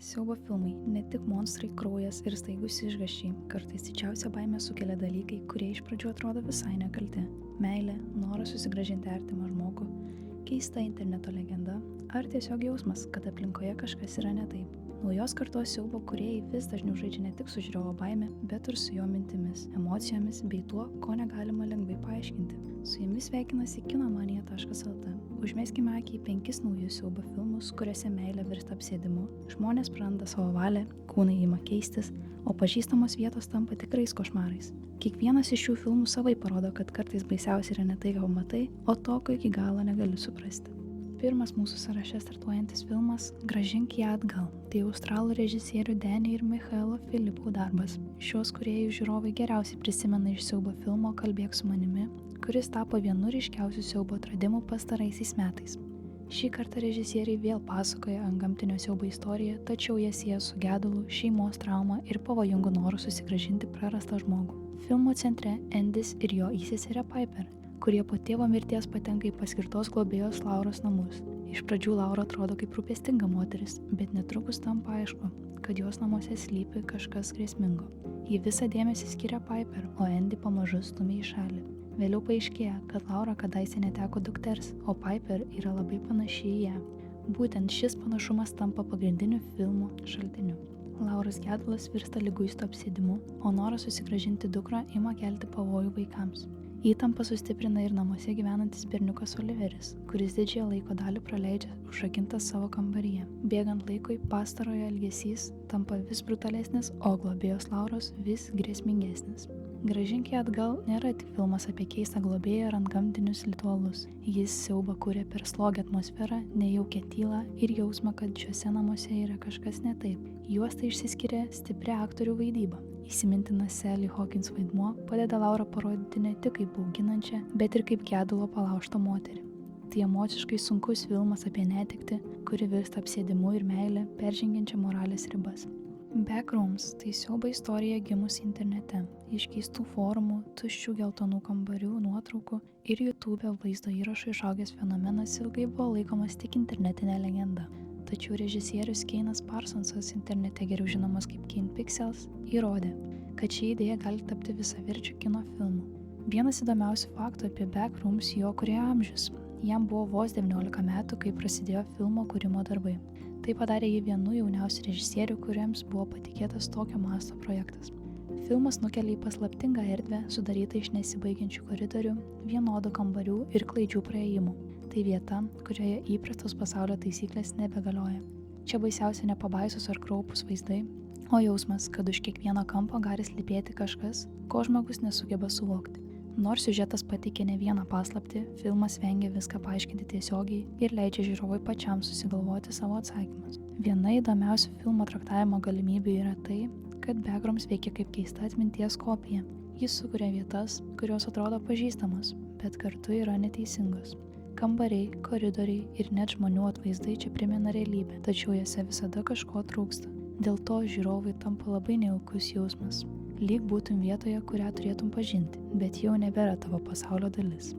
Siaubo filmai - ne tik monstrai, kraujas ir staigus išgąsčiai, kartais didžiausia baimė sukelia dalykai, kurie iš pradžių atrodo visai nekalti. Meilė, noras susigrąžinti artimą žmogų, keista interneto legenda ar tiesiog jausmas, kad aplinkoje kažkas yra ne taip. Naujos kartos siaubo kūrėjai vis dažniau žaidžia ne tik su žiūrovo baime, bet ir su jo mintimis, emocijomis bei tuo, ko negalima lengvai paaiškinti. Su jumis sveikinasi kinomanija.lt. Užmeskime akį į 5 naujus siaubo filmus, kuriuose meilė virsta apsėdimu, žmonės praranda savo valią, kūnai ima keistis, o pažįstamos vietos tampa tikrais košmarais. Kiekvienas iš šių filmų savai parodo, kad kartais baisiausia yra ne tai, ką matai, o to, ko iki galo negali suprasti. Pirmas mūsų sąraše startuojantis filmas – Grąžink ją atgal. Tai australų režisierių Danny ir Michaelo Philippou darbas. Šios kūrėjų žiūrovai geriausiai prisimena iš siaubo filmo Kalbėk su manimi, kuris tapo vienu ryškiausių siaubo atradimų pastaraisiais metais. Šį kartą režisieriai vėl pasakoja antgamtinio siaubo istoriją, tačiau jie sieja su gedulu, šeimos trauma ir pavojingu noru susigrąžinti prarastą žmogų. Filmo centre Endis ir jo įseserė Piper, kurie po tėvo mirties patenka į paskirtos globėjos Lauros namus. Iš pradžių Laura atrodo kaip rūpestinga moteris, bet netrukus tampa aišku, kad jos namuose slypi kažkas grėsmingo. Ji visą dėmesį skiria Piper, o Andy pamažu stumia į šalį. Vėliau paaiškėja, kad Laura kadaise neteko dukters, o Piper yra labai panaši į ją. Būtent šis panašumas tampa pagrindiniu filmo šaltiniu. Lauros gedulas virsta liguisto apsėdimu, o noras susigrąžinti dukrą ima kelti pavojų vaikams. Įtampa sustiprina ir namuose gyvenantis berniukas Oliveris, kuris didžiąją laiko dalį praleidžia užrakintas savo kambaryje. Bėgant laikui, pastarojo elgesys tampa vis brutalesnis, o globėjos Lauros vis grėsmingesnis. Grąžink ją atgal nėra tik filmas apie keistą globėją ar antgamtinius ritualus. Jis siaubą kuria per slogią atmosferą, nejaukią tylą ir jausmą, kad šiuose namuose yra kažkas ne taip. Juosta išsiskiria stipria aktorių vaidyba. Įsimintinas Sally Hawkins vaidmuo padeda Laurą parodyti ne tik kaip bauginančią, bet ir kaip gedulo palaužtą moterį. Tai emociškai sunkus filmas apie netektį, kuri virsta apsėdimu ir meilę, peržengiančią moralės ribas. Backrooms – tai siaubo istorija gimusi internete, iš keistų forumų, tuščių geltonų kambarių, nuotraukų ir YouTube vaizdo įrašų išaugęs fenomenas ilgai buvo laikomas tik internetinė legenda. Tačiau režisierius Keinas Parsonsas, internete geriau žinomas kaip Kane Pixels, įrodė, kad ši idėja gali tapti visaverčiu kino filmu. Vienas įdomiausių faktų apie Backrooms jo kūrėjo amžius. Jam buvo vos 19 metų, kai prasidėjo filmo kūrimo darbai. Tai padarė jį vienu jauniausių režisierių, kuriems buvo patikėtas tokio masto projektas. Filmas nukelia į paslaptingą erdvę, sudarytą iš nesibaigiančių koridorių, vienodų kambarių ir klaidžių praėjimų. Tai vieta, kurioje įprastos pasaulio taisyklės nebegalioja. Čia baisiausia ne pabaisos ar kraupūs vaizdai, o jausmas, kad už kiekvieno kampo gali slypėti kažkas, ko žmogus nesugeba suvokti. Nors siužetas pateikia ne vieną paslaptį, filmas vengia viską paaiškinti tiesiogiai ir leidžia žiūrovui pačiam susigalvoti savo atsakymus. Viena įdomiausių filmo traktavimo galimybių yra tai, kad Backrooms veikia kaip keista atminties kopija. Jis sukuria vietas, kurios atrodo pažįstamos, bet kartu yra neteisingos. Kambariai, koridoriai ir net žmonių atvaizdai čia primena realybę, tačiau jose visada kažko trūksta. Dėl to žiūrovui tampa labai nejaukus jausmas. Lyg būtum vietoje, kurią turėtum pažinti, bet jau nebėra tavo pasaulio dalis.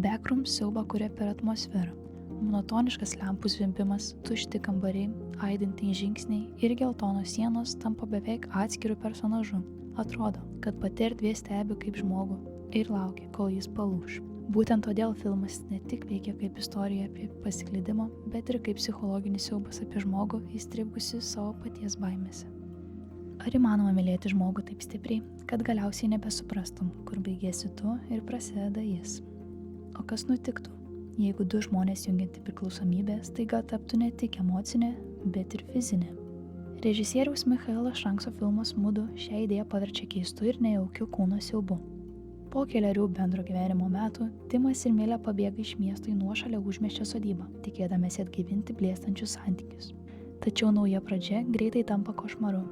Backrooms siaubą kuria per atmosferą. Monotoniškas lempų zvimbimas, tušti kambariai, aidintys žingsniai ir geltonos sienos tampa beveik atskirų personažu. Atrodo, kad pati erdvė stebi kaip žmogų ir laukia, kol jis palūš. Būtent todėl filmas ne tik veikia kaip istorija apie pasiklydimą, bet ir kaip psichologinis siaubas apie žmogų įstrigusi savo paties baimėse. Ar įmanoma mylėti žmogų taip stipriai, kad galiausiai nebesuprastum, kur baigėsi tu ir prasideda jis? O kas nutiktų, jeigu du žmonės jungianti priklausomybė staiga taptų ne tik emocinė, bet ir fizinė? Režisieriaus Michaelo Shankso filmas Mudu šią idėją paverčia keistu ir nejaukiu kūno siaubu. Po kelerių bendro gyvenimo metų Timas ir Milė pabėga iš miesto į nuošalę užmiesčio sodybą, tikėdamiesi atgaivinti blėstančius santykius. Tačiau nauja pradžia greitai tampa košmaru.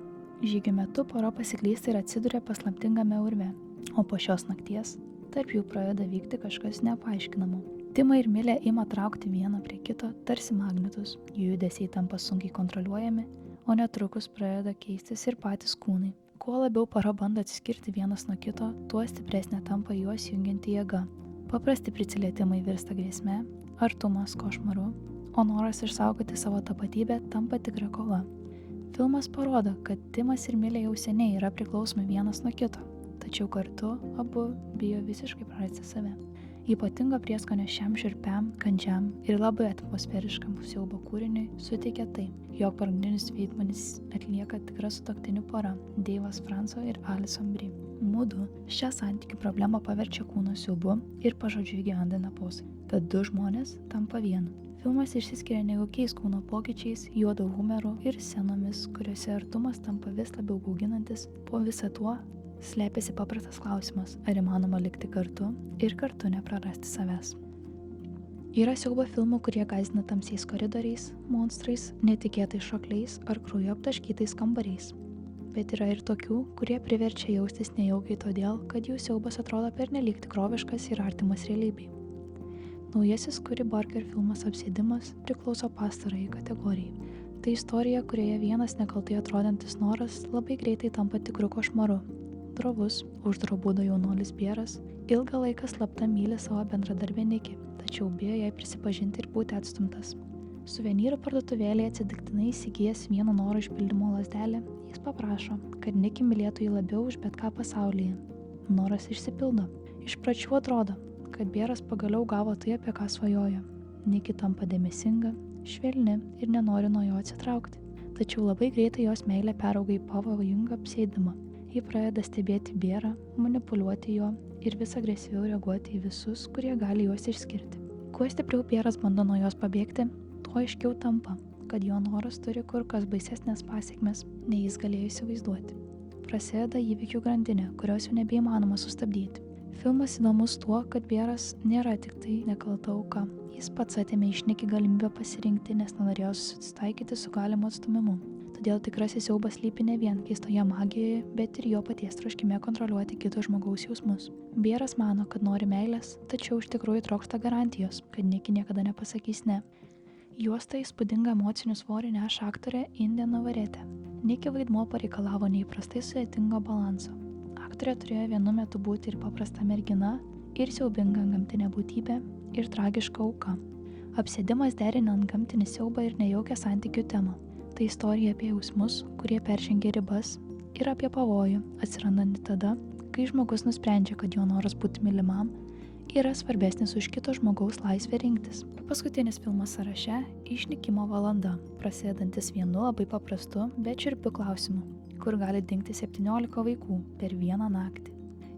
Žygio metu pora pasiklysta ir atsiduria paslaptingame urve, o po šios nakties tarp jų pradeda vykti kažkas nepaaiškinamo. Timą ir Milė ima traukti vieną prie kito tarsi magnetus, jų judesiai tampa sunkiai kontroliuojami, o netrukus pradeda keistis ir patys kūnai. Kuo labiau pora bando atsiskirti vienas nuo kito, tuo stipresnė tampa juos jungianti jėga. Paprasti prisilietimai virsta grėsme, artumas košmaru, o noras išsaugoti savo tapatybę tampa tikra kova. Filmas parodo, kad Timas ir Milė jau seniai yra priklausomi vienas nuo kito, tačiau kartu abu bijo visiškai prarasti save. Ypatingo prieskonio šiam šiurpiam, kandžiam ir labai atmosferiškam siaubo kūriniui suteikia tai, jog pagrindinius vaidmenis atlieka tikra sutuoktinių pora – Deivas Franco ir Alison Brie. Mudu šią santykių problemą paverčia kūno siaubu ir pažodžiui įgyvendina posakį, kad du žmonės tampa vienu. Filmas išsiskiria ne jokiais kūno pokyčiais, juodu humoru ir scenomis, kuriuose artumas tampa vis labiau bauginantis. Po visą tuo slepiasi paprastas klausimas, ar įmanoma likti kartu ir kartu neprarasti savęs. Yra siaubo filmų, kurie gąsdina tamsiais koridoriais, monstrais, netikėtais šokliais ar krauju aptaškytais kambariais. Bet yra ir tokių, kurie priverčia jaustis nejaukiai todėl, kad jų siaubas atrodo pernelyg tikroviškas ir artimas realybei. Naujasis Cory Barker filmas Apsėdimas priklauso pastarajai kategorijai. Tai istorija, kurioje vienas nekaltai atrodantis noras labai greitai tampa tikru košmaru. Drovus, uždaro būdo jaunuolis Pieras ilgą laiką slapta myli savo bendradarbę Nikį, tačiau bijo jai prisipažinti ir būti atstumtas. Suvenyrų parduotuvėlėje atsitiktinai įsigijęs vieno noro išpildymo lazdelę, jis paprašo, kad Nikį mylėtų jį labiau už bet ką pasaulyje. Noras išsipildo. Iš pradžių atrodo, kad Pieras pagaliau gavo tai, apie ką svajojo. Nikį tampa dėmesinga, švelni ir nenori nuo jo atsitraukti. Tačiau labai greitai jos meilė perauga į pavojingą apsėdimą. Ji pradeda stebėti Bierą, manipuliuoti jo ir vis agresyviau reaguoti į visus, kurie gali juos išskirti. Kuo stipriau Bieras bando nuo jos pabėgti, tuo aiškiau tampa, kad jo noras turi kur kas baisesnės pasekmes, nei jis galėjo įsivaizduoti. Prasideda įvykių grandinė, kurios jau nebeįmanoma sustabdyti. Filmas įdomus tuo, kad Bieras nėra tik tai nekalta auka. Jis pats atėmė iš Nikį galimybę pasirinkti, nes nenorėjo susitaikyti su galimu atstumimu. Todėl tikrasis siaubas slypi ne vien keistoje magijoje, bet ir jo paties troškime kontroliuoti kito žmogaus jausmus. Bieras mano, kad nori meilės, tačiau iš tikrųjų trokšta garantijos, kad Nikį niekada nepasakys ne. Juostą įspūdingą emocinių svorį neša aktorė Indija Navarrete. Nikį vaidmuo pareikalavo neįprastai sudėtingo balanso. Aktorė turėjo vienu metu būti ir paprasta mergina, ir siaubinga gamtinė būtybė, ir tragiška auka. Apsėdimas derinant gamtinį siaubą ir nejaukią santykių temą. Tai istorija apie jausmus, kurie peržengia ribas, ir apie pavojų, atsirandantį tada, kai žmogus nusprendžia, kad jo noras būti mylimam yra svarbesnis už kito žmogaus laisvę rinktis. Paskutinis filmas sąraše – Išnykimo valanda, prasidedantis vienu labai paprastu, bet šiurpiu klausimu, kur gali dingti 17 vaikų per vieną naktį.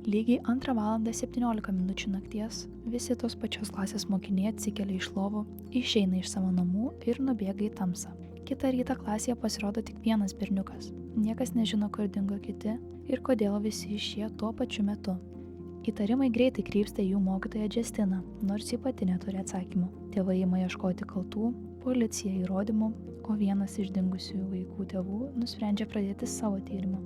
Lygiai 2:17 minučių nakties visi tos pačios klasės mokiniai atsikelia iš lovų, išeina iš savo namų ir nubėga į tamsą. Kitą rytą klasėje pasirodo tik vienas berniukas. Niekas nežino, kur dingo kiti ir kodėl visi išėjo tuo pačiu metu. Įtarimai greitai krypsta į jų mokytoją Justiną, nors ji pati neturi atsakymų. Tėvai ima ieškoti kaltų, policija įrodymų, o vienas iš dingusiųjų vaikų tėvų nusprendžia pradėti savo tyrimą.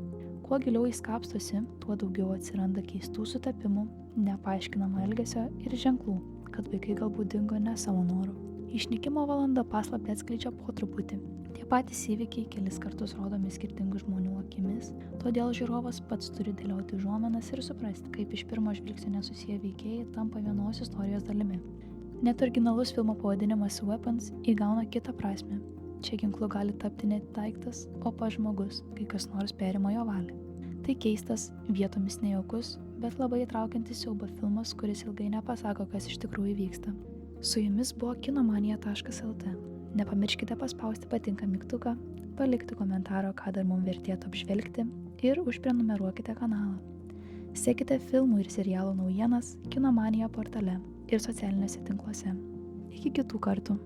Kuo giliau jis kapstosi, tuo daugiau atsiranda keistų sutapimų, nepaaiškinamo elgesio ir ženklų, kad vaikai galbūt dingo ne savo noru. Išnykimo valanda paslaptį atskleidžia po truputį. Tie patys įvykiai kelis kartus rodomi skirtingų žmonių akimis, todėl žiūrovas pats turi dėlioti užuominas ir suprasti, kaip iš pirmo žvilgsnio nesusiję veikėjai tampa vienos istorijos dalimi. Net originalus filmo pavadinimas Weapons įgauna kitą prasmę. Čia ginklu gali tapti ne daiktas, o pats žmogus, kai kas nors perima jo valią. Tai keistas, vietomis nejaukus, bet labai įtraukiantis siaubo filmas, kuris ilgai nepasako, kas iš tikrųjų vyksta. Su jumis buvo kinomanija.lt. Nepamirškite paspausti patinka mygtuką, palikti komentarą, ką dar mums vertėtų apžvelgti ir užprenumeruokite kanalą. Sekite filmų ir serialų naujienas Kinomanija portale ir socialiniuose tinkluose. Iki kitų kartų.